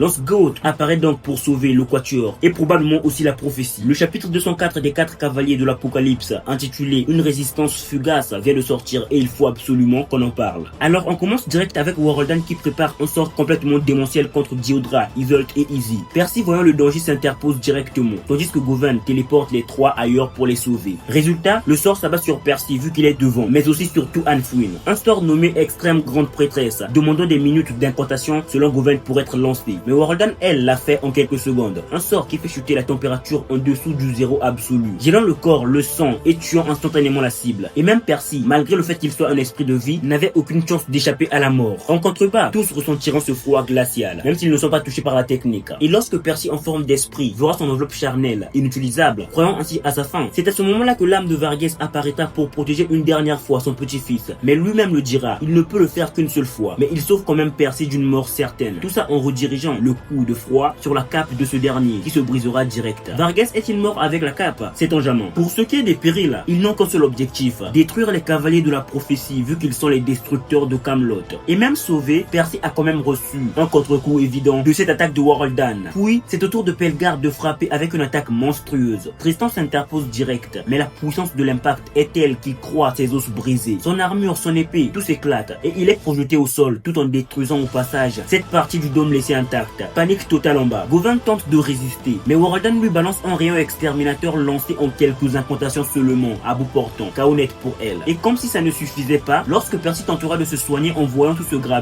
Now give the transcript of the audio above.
Lance Goat apparaît donc pour sauver le Quatuor et probablement aussi la prophétie. Le chapitre 204 des 4 cavaliers de l'Apocalypse, intitulé Une résistance fugace, vient de sortir et il faut absolument qu'on en parle. Alors on commence direct avec Warholdan qui prépare un sort complètement démentiel contre Diodra, Yveltal et Izzy. Percy, voyant le danger, s'interpose directement, tandis que Govan téléporte les 3 ailleurs pour les sauver. Résultat, le sort s'abat sur Percy vu qu'il est devant, mais aussi sur Anfuin. Un sort nommé Extrême Grande Prêtresse, demandant des minutes d'incantation selon Govan pour être lancé. Mais Warholdan, elle, l'a fait en quelques secondes. Un sort qui fait chuter la température en dessous du zéro absolu, gelant le corps, le sang et tuant instantanément la cible. Et même Percy, malgré le fait qu'il soit un esprit de vie, n'avait aucune chance d'échapper à la mort. En contrepas, tous ressentiront ce froid glacial, même s'ils ne sont pas touchés par la technique. Et lorsque Percy en forme d'esprit verra son enveloppe charnelle, inutilisable, croyant ainsi à sa fin, c'est à ce moment-là que l'âme de Varghese apparaîtra pour protéger une dernière fois son petit-fils. Mais lui-même le dira, il ne peut le faire qu'une seule fois. Mais il sauve quand même Percy d'une mort certaine. Tout ça en redirigeant le coup de froid sur la cape de ce dernier, qui se brisera direct. Varghese est-il mort avec la cape? C'est en jamais. Pour ce qui est des périls, ils n'ont qu'un seul objectif, détruire les cavaliers de la prophétie vu qu'ils sont les destructeurs de Camelot. Et même sauvé, Percy a quand même reçu un contre-coup évident de cette attaque de Warholdan. Puis, c'est au tour de Pelgard de frapper avec une attaque monstrueuse. Tristan s'interpose direct, mais la puissance de l'impact est telle qu'il croit ses os brisés. Son armure, son épée, tout s'éclate et il est projeté au sol tout en détruisant au passage cette partie du dôme laissée intacte. Panique totale en bas. Govan tente de résister, mais Warholdan lui balance un rayon exterminateur lancé en quelques incantations seulement, à bout portant. KO net pour elle. Et comme si ça ne suffisait pas, lorsque Percy tentera de se soigner en voyant tout ce grabuge,